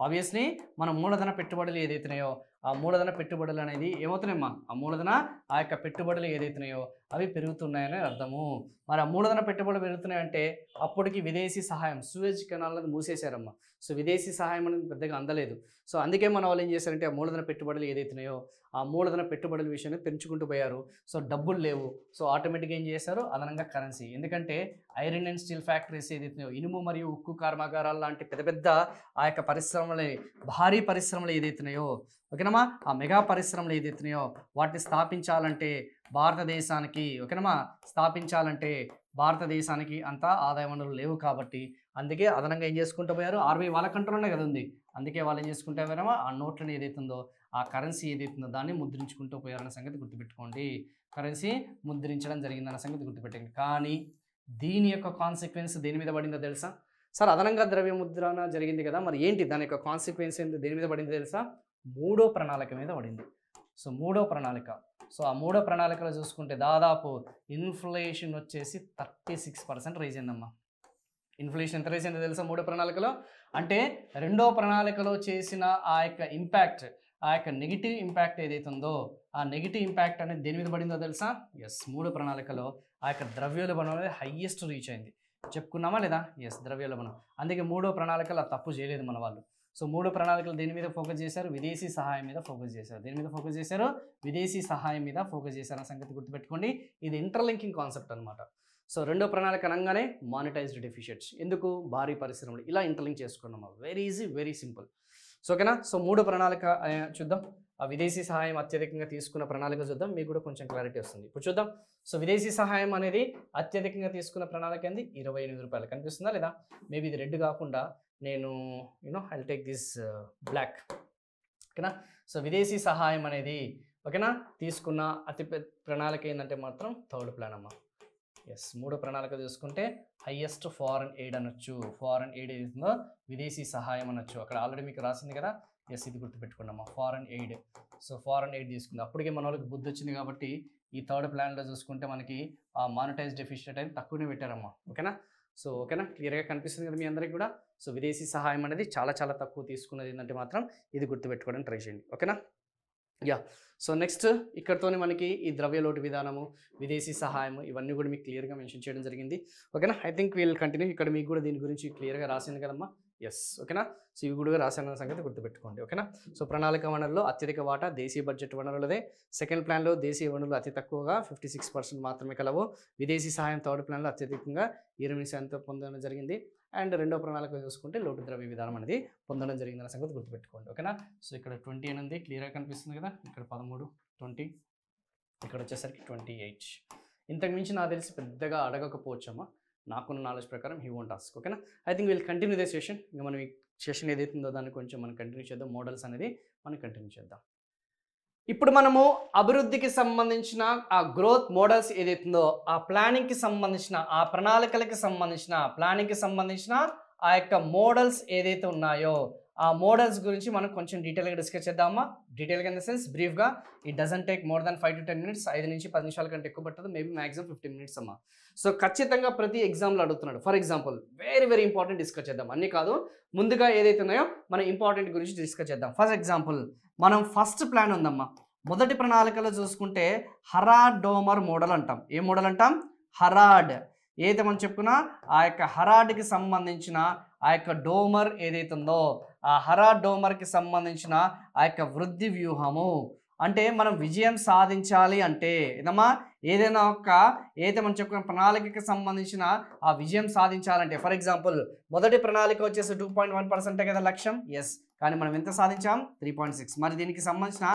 ఆబ్వియస్లీ మన మూలధన పెట్టుబడులు ఏదైతున్నాయో ఆ మూలధన పెట్టుబడులు అనేది ఏమవుతున్నాయమ్మా? ఆ యొక్క పెట్టుబడులు ఏదైతున్నాయో అవి పెరుగుతున్నాయని అర్థము. మరి ఆ మూలధన పెట్టుబడులు పెరుగుతున్నాయంటే అప్పటికి విదేశీ సహాయం సూయజ్ కెనాల్ అనేది మూసేశారమ్మా. సో విదేశీ సహాయం అనేది పెద్దగా అందలేదు. సో అందుకే మన వాళ్ళు ఏం చేశారంటే ఆ మూలధన పెట్టుబడులు ఏదైతున్నాయో ఆ మూలధన పెట్టుబడుల విషయాన్ని పెంచుకుంటూ పోయారు. సో డబ్బులు లేవు, సో ఆటోమేటిక్గా ఏం చేశారు? అదనంగా కరెన్సీ. ఎందుకంటే ఐరన్ అండ్ స్టీల్ ఫ్యాక్టరీస్ ఏదైతున్నాయో ఇనుము మరియు ఉక్కు కర్మాగారాలు లాంటి పెద్ద పెద్ద ఆ యొక్క పరిశ్రమలు, భారీ పరిశ్రమలు ఏదైతున్నాయో, ఓకేనమ్మా, ఆ మెగా పరిశ్రమలు ఏదైతున్నాయో వాటిని స్థాపించాలంటే భారతదేశానికి అంత ఆదాయ వనరులు లేవు. కాబట్టి అందుకే అదనంగా ఏం చేసుకుంటూ పోయారు? ఆర్బీఐ వాళ్ళ కంట్రోల్లోనే కదా ఉంది. అందుకే వాళ్ళు ఏం చేసుకుంటూ పోయారమ్మా? ఆ నోట్లను ఏదైతుందో ఆ కరెన్సీ ఏదైతుందో దాన్ని ముద్రించుకుంటూ పోయారన్న సంగతి గుర్తుపెట్టుకోండి. కరెన్సీ ముద్రించడం జరిగిందన్న సంగతి గుర్తుపెట్టండి. కానీ దీని యొక్క కాన్సిక్వెన్స్ దేని మీద పడిందో తెలుసా? సార్ అదనంగా ద్రవ్య ముద్రణ జరిగింది కదా, మరి ఏంటి దాని యొక్క కాన్సిక్వెన్స్ ఏంటి, దేని మీద పడింది తెలుసా? మూడో ప్రణాళిక మీద పడింది. సో మూడో ప్రణాళిక, సో ఆ మూడో ప్రణాళికలో చూసుకుంటే దాదాపు ఇన్ఫ్లేషన్ వచ్చేసి 36% రైజ్ అయిందమ్మా. ఇన్ఫ్లేషన్ ఎంత రైజ్ అయిందో తెలుసా మూడో ప్రణాళికలో? అంటే రెండో ప్రణాళికలో చేసిన ఆ యొక్క ఇంపాక్ట్, ఆ యొక్క నెగిటివ్ ఇంపాక్ట్ ఏదైతే ఉందో ఆ నెగిటివ్ ఇంపాక్ట్ అనేది దేని మీద పడిందో తెలుసా? ఎస్, మూడో ప్రణాళికలో ఆ యొక్క ద్రవ్యోల్బణం అనేది హైయెస్ట్ రీచ్ అయింది. చెప్పుకున్నామా లేదా? ఎస్, ద్రవ్యోల్బణం. అందుకే మూడో ప్రణాళికలు తప్పు చేయలేదు మన వాళ్ళు. సో మూడు ప్రణాళికలు దేని మీద ఫోకస్ చేశారు? విదేశీ సహాయం మీద ఫోకస్ చేశారు. దేని మీద ఫోకస్ చేశారు? విదేశీ సహాయం మీద ఫోకస్ చేశారన్న సంగతి గుర్తుపెట్టుకోండి. ఇది ఇంటర్లింకింగ్ కాన్సెప్ట్ అనమాట. సో రెండో ప్రణాళిక అనగానే మానిటైజ్డ్ డెఫిషిట్స్. ఎందుకు? భారీ పరిశ్రమలు. ఇలా ఇంటర్లింక్ చేసుకున్నాము. Very easy, very simple. So ఓకేనా? సో మూడో ప్రణాళిక చూద్దాం. ఆ విదేశీ సహాయం అత్యధికంగా తీసుకున్న ప్రణాళిక చూద్దాం, మీకు కూడా కొంచెం క్లారిటీ వస్తుంది. ఇప్పుడు చూద్దాం. సో విదేశీ సహాయం అనేది అత్యధికంగా తీసుకున్న ప్రణాళిక ఏంది? 28 రూపాయలు. కనిపిస్తుందా లేదా? మేబీ ఇది రెడ్ కాకుండా నేను ఐల్ టేక్ దిస్ బ్లాక్. ఓకేనా? సో విదేశీ సహాయం అనేది ఓకేనా తీసుకున్న అతిపెద్ద ప్రణాళిక ఏంటంటే మాత్రం థర్డ్ ప్లాన్ అమ్మా. ఎస్, మూడో ప్రణాళిక చూసుకుంటే హైయెస్ట్ ఫారెన్ ఎయిడ్ అనొచ్చు. ఫారెన్ ఎయిడ్ ఏదైతుందో విదేశీ సహాయం అనొచ్చు. అక్కడ ఆల్రెడీ మీకు రాసింది కదా. ఎస్, ఇది గుర్తుపెట్టుకున్నామా, foreign aid. So foreign aid తీసుకుంది. అప్పటికే మన వాళ్ళకి బుద్ధి వచ్చింది కాబట్టి ఈ థర్డ్ ప్లాన్లో చూసుకుంటే మనకి ఆ మానిటైజ్ డెఫిషిట్ అనేది తక్కువనే పెట్టారమ్మా. ఓకేనా? సో ఓకేనా, క్లియర్గా కనిపిస్తుంది కదా మీ అందరికీ కూడా. సో విదేశీ సహాయం అనేది చాలా చాలా తక్కువ తీసుకున్నది ఏంటంటే మాత్రం ఇది గుర్తుపెట్టుకోవడానికి ట్రై చేయండి. ఓకేనా? యా. సో నెక్స్ట్ ఇక్కడతోనే మనకి ఈ ద్రవ్యలోటు విధానము, విదేశీ సహాయం ఇవన్నీ కూడా మీకు క్లియర్గా మెన్షన్ చేయడం జరిగింది. ఓకేనా? I think we'll continue. ఇక్కడ మీకు కూడా దీని గురించి క్లియర్గా రాసింది కదమ్మా. ఎస్, ఓకేనా? సో ఇవి కూడా రాసిన సంగతి గుర్తుపెట్టుకోండి. ఓకేనా? సో ప్రణాళిక వనరుల్లో అత్యధిక వాటా దేశీయ బడ్జెట్ వనరులదే. సెకండ్ ప్లాన్లో దేశీయ వనరులు అతి తక్కువగా 56% మాత్రమే కలవు. విదేశీ సహాయం థర్డ్ ప్లాన్లో అత్యధికంగా 20% పొందడం జరిగింది. అండ్ రెండో ప్రణాళిక చూసుకుంటే లోటు ద్రవ్య విధానం అనేది పొందడం జరిగిందన్న సంగతి గుర్తుపెట్టుకోండి. ఓకేనా? సో ఇక్కడ 20 అనేది క్లియర్గా కనిపిస్తుంది కదా. ఇక్కడ 13, 20, ఇక్కడ వచ్చేసరికి 28. ఇంతకు మించి నాకు తెలిసి పెద్దగా అడగకపోవచ్చమ్మా. నాకున్న నాలెడ్జ్ ప్రకారం హీ వోంట్ ఆస్క్. ఓకేనా? I think we'll continue the session. ఇంకా మనం ఈ సెషన్ ఏదైతుందో దాన్ని కొంచెం మనం కంటిన్యూ చేద్దాం. మోడల్స్ అనేది మనం కంటిన్యూ చేద్దాం. ఇప్పుడు మనము అభివృద్ధికి సంబంధించిన ఆ గ్రోత్ మోడల్స్ ఏదైతుందో ఆ ప్లానింగ్కి సంబంధించిన ఆ ప్రణాళికలకి సంబంధించిన ఆ యొక్క మోడల్స్ ఏదైతే ఉన్నాయో ఆ మోడల్స్ గురించి మనం కొంచెం డీటెయిల్గా డిస్కస్ చేద్దామా. డీటెయిల్గా ఇన్ ద సెన్స్ బ్రీఫ్గా. It doesn't take more than 5 to 10 minutes. 5 నుంచి 10 నిమిషాల కంటే ఎక్కువ పట్టదు. మేబీ మ్యాక్సిమం 15 minutes అమ్మా. సో ఖచ్చితంగా ప్రతి ఎగ్జామ్లో అడుగుతున్నాడు. For example very very important discuss చేద్దాం. అన్నీ కాదు, ముందుగా ఏదైతే ఉన్నాయో మనం ఇంపార్టెంట్ గురించి డిస్కస్ చేద్దాం. ఫర్ ఎగ్జాంపుల్ మనం ఫస్ట్ ప్లాన్ ఉందమ్మా. మొదటి ప్రణాళికలో చూసుకుంటే హరాడ్ డోమర్ మోడల్ అంటాం. ఏ మోడల్ అంటాం? హరాడ్. ఏదైతే మనం చెప్పుకున్నా ఆ యొక్క హరాడ్కి సంబంధించిన ఆ యొక్క డోమర్ ఏదైతే ఉందో ఆ హరాడ్ డోమర్కి సంబంధించిన ఆ యొక్క వృద్ధి వ్యూహము. అంటే మనం విజయం సాధించాలి అంటే ఏదమ్మా ఏదైనా ఏదైతే మనం చెప్పుకున్న ప్రణాళికకి సంబంధించిన ఆ విజయం సాధించాలంటే ఫర్ ఎగ్జాంపుల్ మొదటి ప్రణాళిక వచ్చేసి 2.1% కదా లక్ష్యం. ఎస్, కానీ మనం ఎంత సాధించాం? 3.6. మరి దీనికి సంబంధించిన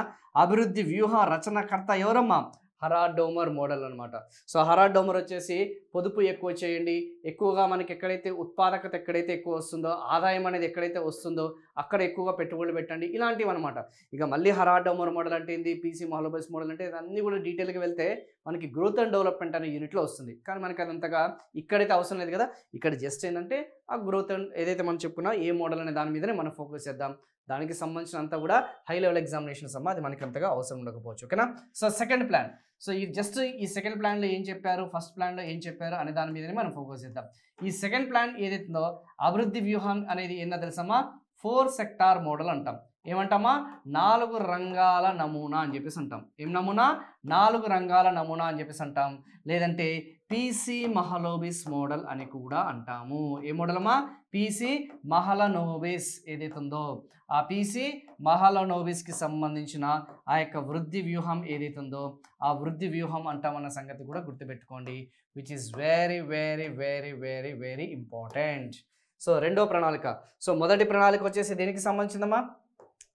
అభివృద్ధి వ్యూహ రచనకర్త ఎవరమ్మా? హరాడోమర్ మోడల్ అనమాట. సో హరాడోమర్ వచ్చేసి పొదుపు ఎక్కువ చేయండి, ఎక్కువగా మనకి ఎక్కడైతే ఉత్పాదకత ఎక్కడైతే ఎక్కువ వస్తుందో, ఆదాయం అనేది ఎక్కడైతే వస్తుందో అక్కడ ఎక్కువగా పెట్టుబడులు పెట్టండి, ఇలాంటివి అనమాట. ఇక మళ్ళీ హరాడోమర్ మోడల్ అంటే ఏంది, పీసీ మహలోబస్ మోడల్ అంటే అన్నీ కూడా డీటెయిల్గా వెళ్తే మనకి గ్రోత్ అండ్ డెవలప్మెంట్ అనే యూనిట్లో వస్తుంది. కానీ మనకి అదంతగా ఇక్కడైతే అవసరం లేదు కదా. ఇక్కడ జస్ట్ ఏంటంటే ఆ గ్రోత్ అండ్ ఏదైతే మనం చెప్పుకున్నా ఏ మోడల్ అనే దాని మీదనే మనం ఫోకస్ చేద్దాం. దానికి సంబంధించిన అంతా కూడా హై లెవెల్ ఎగ్జామినేషన్స్ అమ్మా, అది మనకి అంతగా అవసరం ఉండకపోవచ్చు. ఓకేనా. సో సెకండ్ ప్లాన్, సో ఈ జస్ట్ ఈ సెకండ్ ప్లాన్లో ఏం చెప్పారు, ఫస్ట్ ప్లాన్లో ఏం చెప్పారు అనే దాని మీదనే మనం ఫోకస్ చేద్దాం. ఈ సెకండ్ ప్లాన్ ఏదైతుందో అభివృద్ధి వ్యూహం అనేది ఏందో తెలుసమ్మా, 4 సెక్టార్ మోడల్ అంటాం. ఏమంటామా, 4 రంగాల నమూనా అని చెప్పేసి అంటాం. ఏం నమూనా, 4 రంగాల నమూనా అని చెప్పేసి అంటాం. లేదంటే పీసీ మహలోబిస్ మోడల్ అని కూడా అంటాము. ఏ మోడల్ అమ్మా, పీసీ మహలనోబిస్ ఏదైతే ఉందో ఆ పీసీ మహలనోబిస్కి సంబంధించిన ఆ యొక్క వృద్ధి వ్యూహం ఏదైతే ఉందో ఆ వృద్ధి వ్యూహం అంటామన్న సంగతి కూడా గుర్తుపెట్టుకోండి, which is very very very very very important. So రెండో ప్రణాళిక, సో మొదటి ప్రణాళిక వచ్చేసి దేనికి సంబంధించిందమ్మా,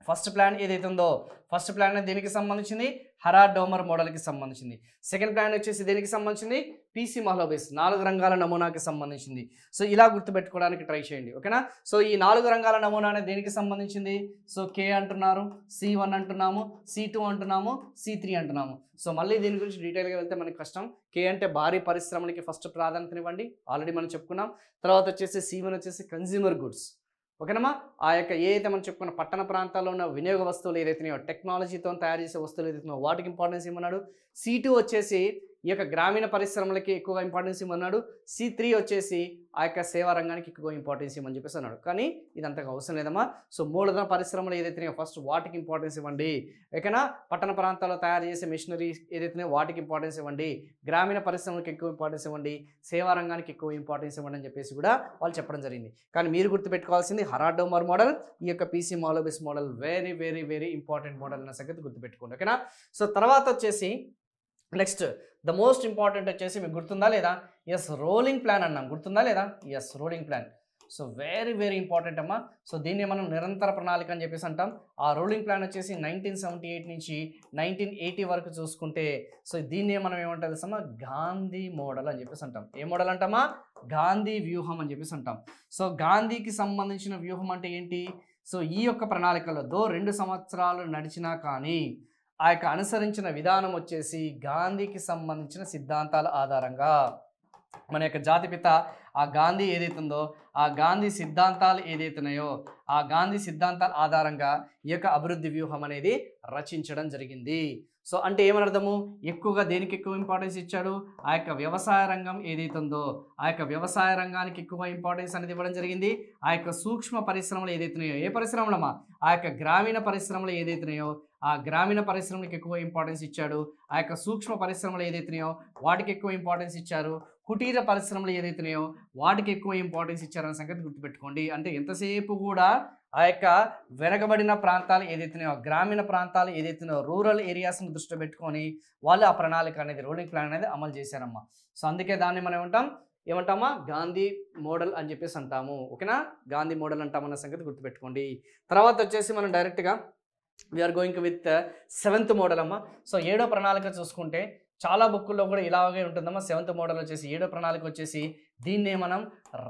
ఫస్ట్ ప్లాన్ ఏదైతే ఉందో ఫస్ట్ ప్లాన్ దేనికి సంబంధించింది, హరాడోమర్ మోడల్కి సంబంధించింది. సెకండ్ ప్లాన్ వచ్చేసి దేనికి సంబంధించింది, పీసీ మహలోబిస్ 4 రంగాల నమూనాకి సంబంధించింది. సో ఇలా గుర్తుపెట్టుకోవడానికి ట్రై చేయండి. ఓకేనా. సో ఈ 4 రంగాల నమూనా అనేది దేనికి సంబంధించింది, సో కే అంటున్నారు, C1 అంటున్నాము, C2 అంటున్నాము, C3 అంటున్నాము. సో మళ్ళీ దీని గురించి డీటెయిల్గా వెళ్తే మనకి కష్టం. కే అంటే భారీ పరిశ్రమలకి ఫస్ట్ ప్రాధాన్యతనివ్వండి, ఆల్రెడీ మనం చెప్పుకున్నాం. తర్వాత వచ్చేసి C1 వచ్చేసి కన్జ్యూమర్ గుడ్స్. ఓకేనమ్మా, ఆ యొక్క ఏ అయితే మనం చెప్పుకున్న పట్టణ ప్రాంతాల్లో ఉన్న వినియోగ వస్తువులు ఏదైతున్నాయో, టెక్నాలజీతో తయారు చేసే వస్తువులు ఏదైతున్నాయో వాటికి ఇంపార్టెన్స్ ఇవ్వమన్నాడు. C2 వచ్చేసి ఈ యొక్క గ్రామీణ పరిశ్రమలకి ఎక్కువగా ఇంపార్టెన్స్ ఇవ్వమన్నాడు. C3 వచ్చేసి ఆ యొక్క సేవా రంగానికి ఎక్కువ ఇంపార్టెన్స్ ఇవ్వమని చెప్పేసి అన్నాడు. కానీ ఇది అంతగా అవసరం లేదమ్మా. సో మూలధన పరిశ్రమలు ఏదైతున్నాయో ఫస్ట్ వాటికి ఇంపార్టెన్స్ ఇవ్వండి. ఓకేనా. పట్టణ ప్రాంతాల్లో తయారు చేసే మెషినరీ ఏదైతున్నాయో వాటికి ఇంపార్టెన్స్ ఇవ్వండి, గ్రామీణ పరిశ్రమలకు ఎక్కువ ఇంపార్టెన్స్ ఇవ్వండి, సేవా రంగానికి ఎక్కువ ఇంపార్టెన్స్ ఇవ్వండి అని చెప్పేసి కూడా వాళ్ళు చెప్పడం జరిగింది. కానీ మీరు గుర్తుపెట్టుకోవాల్సింది హరాడోమర్ మోడల్, ఈ యొక్క PC Mahalanobis model very very very important model అన్న సంగతి గుర్తుపెట్టుకోండి. ఓకేనా. సో తర్వాత వచ్చేసి నెక్స్ట్ ద మోస్ట్ ఇంపార్టెంట్ వచ్చేసి మీకు గుర్తుందా లేదా, ఎస్ రోలింగ్ ప్లాన్ అన్నాం, గుర్తుందా లేదా, yes rolling plan. So very very important అమ్మా. సో దీన్ని మనం నిరంతర ప్రణాళిక అని చెప్పేసి అంటాం. ఆ రోలింగ్ ప్లాన్ వచ్చేసి 1978 నుంచి 1980 వరకు చూసుకుంటే సో దీన్ని మనం ఏమంటాం తెలుసమ్మా, గాంధీ మోడల్ అని చెప్పేసి అంటాం. ఏ మోడల్ అంటామా, గాంధీ వ్యూహం అని చెప్పేసి అంటాం. సో గాంధీకి సంబంధించిన వ్యూహం అంటే ఏంటి, సో ఈ యొక్క ప్రణాళికలో 2 సంవత్సరాలు నడిచినా కానీ ఆ యొక్క అనుసరించిన విధానం వచ్చేసి గాంధీకి సంబంధించిన సిద్ధాంతాల ఆధారంగా మన యొక్క జాతిపిత ఆ గాంధీ ఏదైతుందో ఆ గాంధీ సిద్ధాంతాలు ఏదైతున్నాయో ఆ గాంధీ సిద్ధాంతాల ఆధారంగా ఈ యొక్క అభివృద్ధి వ్యూహం అనేది రచించడం జరిగింది. సో అంటే ఏమని అర్థము, ఎక్కువగా దేనికి ఎక్కువ ఇంపార్టెన్స్ ఇచ్చాడు, ఆ యొక్క వ్యవసాయ రంగం ఏదైతుందో ఆ యొక్క వ్యవసాయ రంగానికి ఎక్కువ ఇంపార్టెన్స్ అనేది ఇవ్వడం జరిగింది. ఆ యొక్క సూక్ష్మ పరిశ్రమలు ఏదైతున్నాయో, ఏ పరిశ్రమలమా, ఆ యొక్క గ్రామీణ పరిశ్రమలు ఏదైతున్నాయో ఆ గ్రామీణ పరిశ్రమలకు ఎక్కువ ఇంపార్టెన్స్ ఇచ్చాడు. ఆ యొక్క సూక్ష్మ పరిశ్రమలు ఏదైతున్నాయో వాటికి ఎక్కువ ఇంపార్టెన్స్ ఇచ్చారు. కుటీర పరిశ్రమలు ఏదైతున్నాయో వాటికి ఎక్కువ ఇంపార్టెన్స్ ఇచ్చారన్న సంగతి గుర్తుపెట్టుకోండి. అంటే ఎంతసేపు కూడా ఆ యొక్క వెనకబడిన ప్రాంతాలు ఏదైతున్నాయో, గ్రామీణ ప్రాంతాలు ఏదైతున్నాయో, రూరల్ ఏరియాస్ని దృష్టిలో పెట్టుకొని వాళ్ళు ఆ ప్రణాళిక అనేది రోలింగ్ ప్లాన్ అనేది అమలు చేశారమ్మా. సో అందుకే దాన్ని మనం ఏమంటామా, గాంధీ మోడల్ అని చెప్పేసి అంటాము. ఓకేనా, గాంధీ మోడల్ అంటామన్న సంగతి గుర్తుపెట్టుకోండి. తర్వాత వచ్చేసి మనం డైరెక్ట్గా we're going with 7th model అమ్మ. సో 7వ ప్రణాళిక చూసుకుంటే చాలా బుక్కుల్లో కూడా ఇలాగే ఉంటుందమ్మా. 7th మోడల్ వచ్చేసి 7వ ప్రణాళిక వచ్చేసి దీన్నే మనం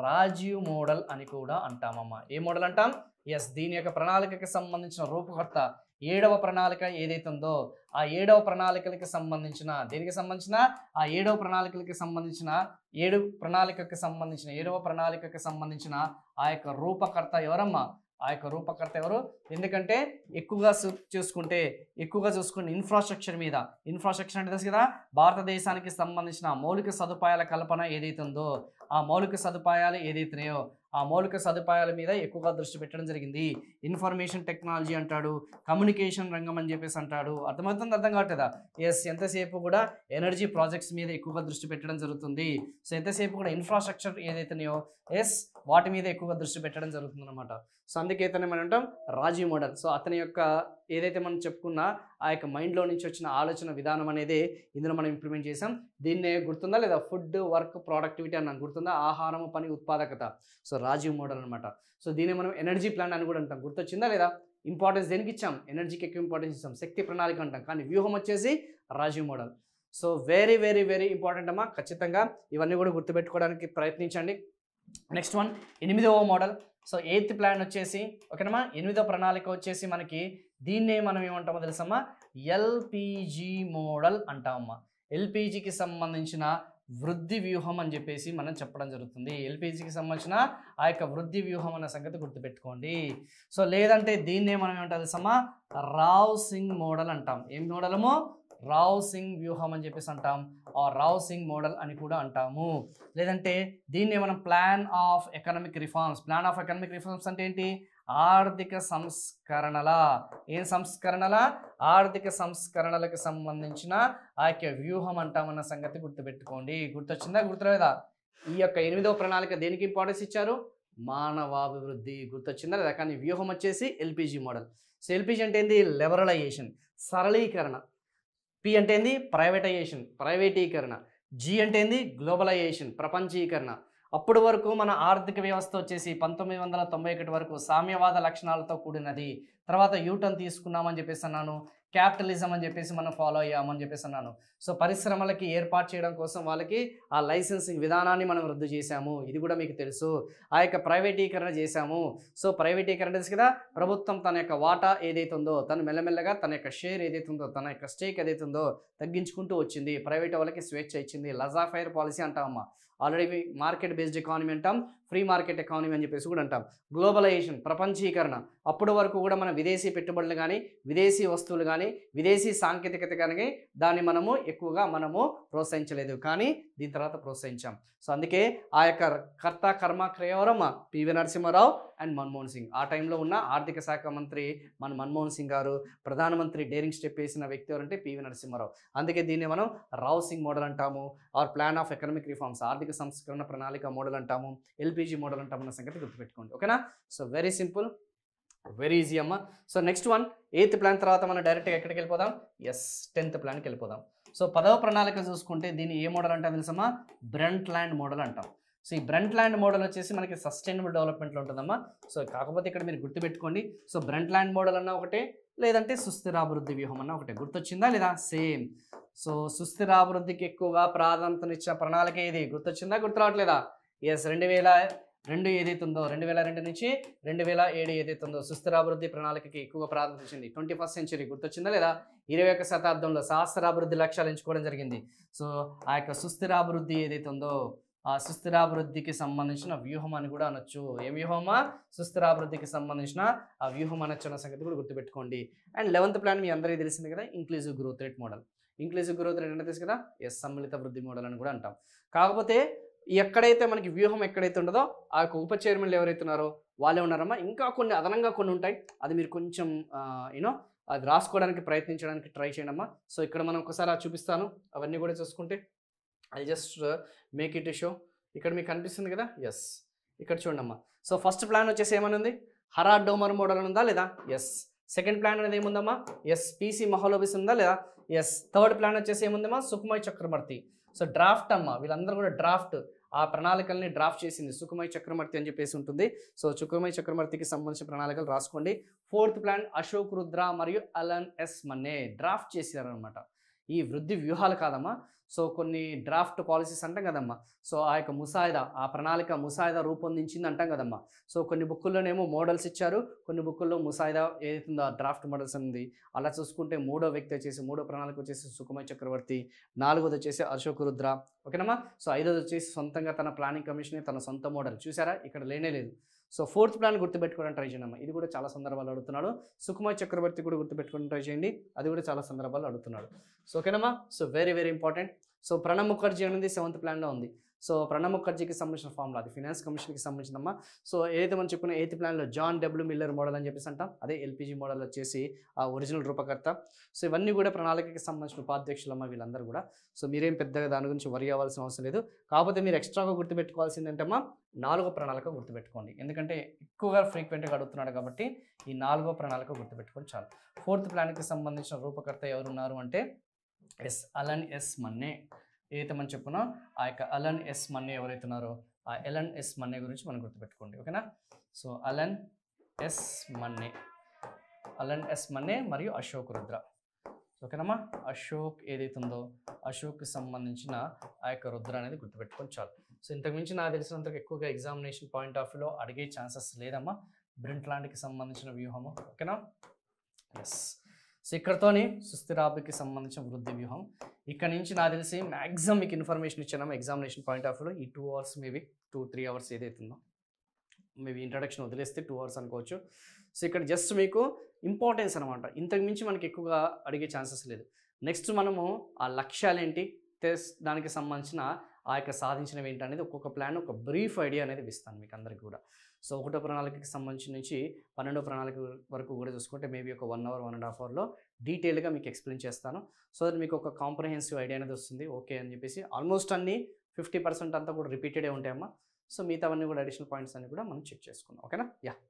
రాజీవ్ మోడల్ అని కూడా అంటామమ్మా. ఏ మోడల్ అంటాం, ఎస్ దీని యొక్క ప్రణాళికకి సంబంధించిన రూపకర్త 7వ ప్రణాళిక ఏదైతుందో ఆ 7వ ప్రణాళికలకి సంబంధించిన దేనికి సంబంధించిన ఆ 7వ ప్రణాళికలకి సంబంధించిన 7వ ప్రణాళికకి సంబంధించిన ఆ యొక్క రూపకర్త ఎవరమ్మా, ఆ యొక్క రూపకర్త ఎవరు, ఎందుకంటే ఎక్కువగా చూసుకుంటే ఇన్ఫ్రాస్ట్రక్చర్ మీద, ఇన్ఫ్రాస్ట్రక్చర్ అంటే తెలుసు కదా, భారతదేశానికి సంబంధించిన మౌలిక సదుపాయాల కల్పన ఏదైతుందో ఆ మౌలిక సదుపాయాలు ఏదైతున్నాయో ఆ మౌలిక సదుపాయాల మీద ఎక్కువగా దృష్టి పెట్టడం జరిగింది. ఇన్ఫర్మేషన్ టెక్నాలజీ అంటాడు, కమ్యూనికేషన్ రంగం అని చెప్పేసి అంటాడు. అర్థమవుతుంది, అర్థం కావట్లేదా, ఎస్ ఎంతసేపు కూడా ఎనర్జీ ప్రాజెక్ట్స్ మీద ఎక్కువగా దృష్టి పెట్టడం జరుగుతుంది. సో ఎంతసేపు కూడా ఇన్ఫ్రాస్ట్రక్చర్ ఏదైతున్నాయో ఎస్ వాటి మీద ఎక్కువగా దృష్టి పెట్టడం జరుగుతుంది అనమాట. సో అందుకే ఇతనే మనం అంటాం రాజీవ్ మోడల్. సో అతని యొక్క ఏదైతే మనం చెప్పుకున్న ఆ యొక్క మైండ్లో నుంచి వచ్చిన ఆలోచన విధానం అనేది ఇందులో మనం ఇంప్లిమెంట్ చేసాం. దీన్నే గుర్తుందా లేదా, ఫుడ్ వర్క్ ప్రొడక్టివిటీ అన్నాం, గుర్తుందా, ఆహారం పని ఉత్పాదకత. సో రాజీవ్ మోడల్ అనమాట. సో దీన్ని మనం ఎనర్జీ ప్లాన్ అని కూడా అంటాం, గుర్తొచ్చిందా లేదా. ఇంపార్టెన్స్ దేనికి ఇచ్చాం, ఎనర్జీకి ఎక్కువ ఇంపార్టెన్స్ ఇచ్చాం, శక్తి ప్రణాళిక అంటాం, కానీ వ్యూహం వచ్చేసి Rajiv model. So very very very important అమ్మా, ఖచ్చితంగా ఇవన్నీ కూడా గుర్తుపెట్టుకోవడానికి ప్రయత్నించండి. నెక్స్ట్ వన్ 8వ మోడల్. సో 8th ప్లాన్ వచ్చేసి ఓకేనమ్మా, 8వ ప్రణాళిక వచ్చేసి మనకి దీన్నే మనం ఏమంటామో తెలుసమ్మా, ఎల్పిజి మోడల్ అంటామమ్మా. ఎల్పిజికి సంబంధించిన వృద్ధి వ్యూహం అని చెప్పేసి మనం చెప్పడం జరుగుతుంది. ఎల్పిజికి సంబంధించిన ఆ యొక్క వృద్ధి వ్యూహం అన్న సంగతి గుర్తుపెట్టుకోండి. సో లేదంటే దీన్నే మనం ఏమంటాం తెలుసమ్మా, రావ్ సింగ్ మోడల్ అంటాం. ఏం మోడలమో, రావ్ సింగ్ వ్యూహం అని చెప్పేసి అంటాం, ఆ రావ్ సింగ్ మోడల్ అని కూడా అంటాము. లేదంటే దీన్ని మనం plan of economic reforms. Plan of economic reforms అంటే ఏంటి, ఆర్థిక సంస్కరణల, ఏం సంస్కరణల, ఆర్థిక సంస్కరణలకు సంబంధించిన ఆ యొక్క వ్యూహం అంటామన్న సంగతి గుర్తుపెట్టుకోండి. గుర్తొచ్చిందా, గుర్తులేదా? ఈ యొక్క 8వ ప్రణాళిక దేనికి ఇంపార్టెన్స్ ఇచ్చారు, మానవాభివృద్ధి. గుర్తొచ్చిందా లేదా? కానీ వ్యూహం వచ్చేసి ఎల్పిజి మోడల్. సో ఎల్పిజి అంటే ఏంది, లిబరలైజేషన్, సరళీకరణ. పి అంటే ఏంది, ప్రైవేటైజేషన్, ప్రైవేటీకరణ. జి అంటే ఏంది, గ్లోబలైజేషన్, ప్రపంచీకరణ. అప్పటి వరకు మన ఆర్థిక వ్యవస్థ వచ్చేసి 1991 వరకు సామ్యవాద లక్షణాలతో కూడినది. తర్వాత యూటర్న్ తీసుకున్నామని చెప్పేసి అన్నాను, క్యాపిటలిజం అని చెప్పేసి మనం ఫాలో అయ్యామని చెప్పేసి అన్నాను. సో పరిశ్రమలకి ఏర్పాటు చేయడం కోసం వాళ్ళకి ఆ లైసెన్సింగ్ విధానాన్ని మనం రద్దు చేశాము, ఇది కూడా మీకు తెలుసు. ఆ యొక్క ప్రైవేటీకరణ చేశాము. సో ప్రైవేటీకరణ తెలుసు కదా, ప్రభుత్వం తన యొక్క వాటా ఏదైతే ఉందో తను మెల్లమెల్లగా తన యొక్క షేర్ ఏదైతే ఉందో, తన యొక్క స్టేక్ ఏదైతే ఉందో తగ్గించుకుంటూ వచ్చింది. ప్రైవేట్ వాళ్ళకి స్వేచ్ఛ ఇచ్చింది. లజా ఫైర్ పాలసీ అంటామమ్మా. ఆల్రెడీ మార్కెట్ బేస్డ్ ఎకానమీ అంటాం, ఫ్రీ మార్కెట్ ఎకానమీ అని చెప్పేసి కూడా అంటాం. గ్లోబలైజేషన్, ప్రపంచీకరణ. అప్పటి వరకు కూడా మన విదేశీ పెట్టుబడులు కానీ, విదేశీ వస్తువులు కానీ, విదేశీ సాంకేతికత కానీ దాన్ని మనము ఎక్కువగా ప్రోత్సహించలేదు. కానీ దీని తర్వాత ప్రోత్సహించాం. సో అందుకే ఆ యొక్క కర్త కర్మ క్రియవరమ్మ పివి నరసింహారావు అండ్ మన్మోహన్ సింగ్. ఆ టైంలో ఉన్న ఆర్థిక శాఖ మంత్రి మన మన్మోహన్ సింగ్ గారు, ప్రధానమంత్రి డేరింగ్ స్టెప్ వేసిన వ్యక్తి ఎవరంటే పివి నరసింహారావు. అందుకే దీన్ని మనం రావ్ సింగ్ మోడల్ అంటాము, or plan of economic reforms, ఆర్థిక సంస్కరణ ప్రణాళిక మోడల్ అంటాము, ఎల్పిజి మోడల్ అంటామన్న సంగతి గుర్తుపెట్టుకోండి. ఓకేనా? So very simple, very easy అమ్మ. So next one 8th plan తర్వాత మనం డైరెక్ట్గా ఎక్కడికి వెళ్ళిపోదాం, 10th ప్లాన్కి వెళ్ళిపోదాం. సో 10వ ప్రణాళిక చూసుకుంటే దీన్ని ఏ మోడల్ అంటే తెలుసమ్మా, బ్రంట్ ల్యాండ్ మోడల్ అంటాం. సో ఈ బ్రంట్ ల్యాండ్ మోడల్ వచ్చేసి మనకి సస్టైనబుల్ డెవలప్మెంట్లో ఉంటుందమ్మా. సో కాకపోతే ఇక్కడ మీరు గుర్తుపెట్టుకోండి, సో బ్రంట్ ల్యాండ్ మోడల్ అన్న ఒకటే, లేదంటే సుస్థిరాభివృద్ధి వ్యూహం అన్న ఒకటే. గుర్తొచ్చిందా లేదా? సేమ్. సో సుస్థిరాభివృద్ధికి ఎక్కువగా ప్రాధాన్యతనిచ్చే ప్రణాళిక ఏది, గుర్తొచ్చిందా, గుర్తు రావట్లేదా? ఎస్, 2002 ఏదైతే ఉందో, 2002 నుంచి 2007 ఏదైతే ఉందో సుస్థిరాభివృద్ధి ప్రణాళికకి ఎక్కువగా ప్రాధాన్యత ఇచ్చింది. 21st సెంచరీ గుర్తొచ్చిందా లేదా? 21వ శతాబ్దంలో సహస్రాభివృద్ధి లక్ష్యాలు ఎంచుకోవడం జరిగింది. సో ఆ యొక్క సుస్థిరాభివృద్ధి ఏదైతే ఉందో ఆ సుస్థిరాభివృద్ధికి సంబంధించిన వ్యూహం అని కూడా అనొచ్చు. ఏ వ్యూహమా? సుస్థిరాభివృద్ధికి సంబంధించిన ఆ వ్యూహం అనొచ్చు అన్న సంగతి కూడా గుర్తుపెట్టుకోండి. అండ్ 11th ప్లాన్ మీ అందరికీ తెలిసింది కదా, inclusive growth rate model. Inclusive growth rate అంటే తెలుసు కదా, సమ్మిళిత వృద్ధి మోడల్ అని కూడా అంటాం. కాకపోతే ఎక్కడైతే మనకి వ్యూహం ఎక్కడైతే ఉండదో ఆ యొక్క ఉప చైర్మన్లు ఎవరైతే ఉన్నారో వాళ్ళే ఉన్నారమ్మా. ఇంకా కొన్ని అదనంగా కొన్ని ఉంటాయి, అది మీరు కొంచెం అది రాసుకోవడానికి ప్రయత్నించడానికి ట్రై చేయండి అమ్మా. సో ఇక్కడ మనం ఒకసారి చూపిస్తాను, అవన్నీ కూడా చూసుకుంటే I just make it show. ఇక్కడ మీకు కనిపిస్తుంది కదా, ఎస్, ఇక్కడ చూడండి అమ్మా. సో ఫస్ట్ ప్లాన్ వచ్చేసి ఏమని ఉంది, హరాడ్ డోమర్ మోడల్ అని ఉందా లేదా? ఎస్. సెకండ్ ప్లాన్ అనేది ఏముందమ్మా? ఎస్, పీసీ మహలోబిస్ ఉందా లేదా? ఎస్. థర్డ్ ప్లాన్ వచ్చేసి ఏముందమ్మా? సుకుమాయ్ చక్రవర్తి. సో డ్రాఫ్ట్ అమ్మ, వీళ్ళందరూ కూడా డ్రాఫ్ట్, ఆ ప్రణాళికల్ని డ్రాఫ్ట్ చేసింది సుకుమాయ్ చక్రవర్తి అని చెప్పేసి ఉంటుంది. సో సుకుమాయ్ చక్రవర్తికి సంబంధించిన ప్రణాళికలు రాసుకోండి. 4th ప్లాన్ అశోక్ రుద్ర మరియు అలన్ ఎస్ మన్నే డ్రాఫ్ట్ చేశారనమాట. ఈ వృద్ధి వ్యూహాలు కాదమ్మా, సో కొన్ని డ్రాఫ్ట్ పాలసీస్ అంటాం కదమ్మా. సో ఆ యొక్క ముసాయిదా, ఆ ప్రణాళిక ముసాయిదా రూపొందించింది అంటాం కదమ్మా. సో కొన్ని బుక్కుల్లోనేమో మోడల్స్ ఇచ్చారు, కొన్ని బుక్కుల్లో ముసాయిదా ఏదైతుందో డ్రాఫ్ట్ మోడల్స్ ఉంది. అలా చూసుకుంటే 3వ వ్యక్తి వచ్చేసి, 3వ ప్రణాళిక వచ్చేసి సుకుమాయ్ చక్రవర్తి, 4వది వచ్చేసి అశోక్ రుద్ర. ఓకేనమ్మా. సో 5వది వచ్చేసి సొంతంగా తన ప్లానింగ్ కమిషన్, తన సొంత మోడల్. చూసారా, ఇక్కడ లేనే లేదు. సో 4th ప్లాన్ గుర్తుపెట్టుకోవడానికి ట్రై చేయండి అమ్మా. ఇది కూడా చాలా సందర్భాలు అడుగుతున్నాడు. సుకుమాయ్ చక్రవర్తి కూడా గుర్తుపెట్టుకోవడానికి ట్రై చేయండి, అది కూడా చాలా సందర్భాలు అడుగుతున్నాడు. సో ఓకేనమ్మా. So very very important. So Pranab Mukherjee అనేది 7th ప్లాన్లో ఉంది. సో ప్రణబ్ ముఖర్జీకి సంబంధించిన ఫార్ములా, అది ఫినాన్స్ కమిషన్కి సంబంధించిందమ్మా. సో ఏదైతే మనం చెప్పుకున్న 8th ప్లాన్లో జాన్ డబ్ల్యూ మిల్లర్ మోడల్ అని చెప్పేసి అంటాం, అదే ఎల్పిజి మోడల్ వచ్చేసి ఆ ఒరిజినల్ రూపకర్త. సో ఇవన్నీ కూడా ప్రణాళికకి సంబంధించిన ఉపాధ్యక్షులమ్మ వీళ్ళందరూ కూడా. సో మీరేం పెద్దగా దాని గురించి వరి అవ్వాల్సిన అవసరం లేదు. కాకపోతే మీరు ఎక్స్ట్రాగా గుర్తుపెట్టుకోవాల్సింది ఏంటమ్మా, 4వ ప్రణాళిక గుర్తుపెట్టుకోండి, ఎందుకంటే ఎక్కువగా ఫ్రీక్వెంట్గా అడుగుతున్నాడు కాబట్టి ఈ 4వ ప్రణాళిక గుర్తుపెట్టుకోండి చాలు. 4th ప్లాన్కి సంబంధించిన రూపకర్త ఎవరున్నారు అంటే ఎస్, అలన్ ఎస్ మన్నే. ఏదైతే మనం చెప్పుకున్నాం ఆ యొక్క అలన్ ఎస్ మన్నే ఎవరైతే ఉన్నారో ఆ అలన్ ఎస్ మన్నే గురించి మనం గుర్తుపెట్టుకోండి. ఓకేనా. సో అలన్ ఎస్ మన్నే, అలన్ ఎస్ మన్నే మరియు అశోక్ రుద్ర. ఓకేనమ్మా. అశోక్ ఏదైతే ఉందో అశోక్కి సంబంధించిన ఆ యొక్క రుద్ర అనేది గుర్తుపెట్టుకొని చాలు. సో ఇంతకుమించి నాకు తెలిసినంతకు ఎక్కువగా ఎగ్జామినేషన్ పాయింట్ ఆఫ్ వ్యూలో అడిగే ఛాన్సెస్ లేదమ్మా బ్రింట్లాండ్కి సంబంధించిన వ్యూహము. ఓకేనా. ఎస్. సో ఇక్కడతోని సుస్థిరాభికి సంబంధించిన వృద్ధి వ్యూహం. ఇక్కడ నుంచి నాకు తెలిసి మ్యాక్సిమం మీకు ఇన్ఫర్మేషన్ ఇచ్చాను ఎగ్జామినేషన్ పాయింట్ ఆఫ్ వ్యూలో. ఈ 2 అవర్స్ మేబీ 2-3 అవర్స్ ఏదైతే ఉందో మేబీ ఇంట్రడక్షన్ వదిలేస్తే 2 అవర్స్ అనుకోవచ్చు. సో ఇక్కడ జస్ట్ మీకు ఇంపార్టెన్స్ అనమాట. ఇంతకు మించి మనకి ఎక్కువగా అడిగే ఛాన్సెస్ లేదు. నెక్స్ట్ మనము ఆ లక్ష్యాలు ఏంటి, దానికి సంబంధించిన ఆ యొక్క సాధించినవి ఏంటి అనేది ఒక్కొక్క ప్లాన్ ఒక బ్రీఫ్ ఐడియా అనేది ఇస్తాను మీకు అందరికీ కూడా. సో 1వ ప్రణాళికకి సంబంధించి నుంచి 12వ ప్రణాళిక వరకు కూడా చూసుకుంటే మేబీ ఒక 1 అవర్ 1.5 అవర్లో డీటెయిల్గా మీకు ఎక్స్ప్లెయిన్ చేస్తాను. సో దట్ మీకు ఒక కాంప్రహెన్సివ్ ఐడియా అనేది వస్తుంది. ఓకే అని చెప్పేసి ఆల్మోస్ట్ అన్ని 50% అంతా కూడా రిపీటెడే ఉంటాయమ్మా. సో మిగతావన్నీ కూడా అడిషనల్ పాయింట్స్ అన్ని కూడా మనం చెక్ చేసుకుందాం. ఓకేనా. యా.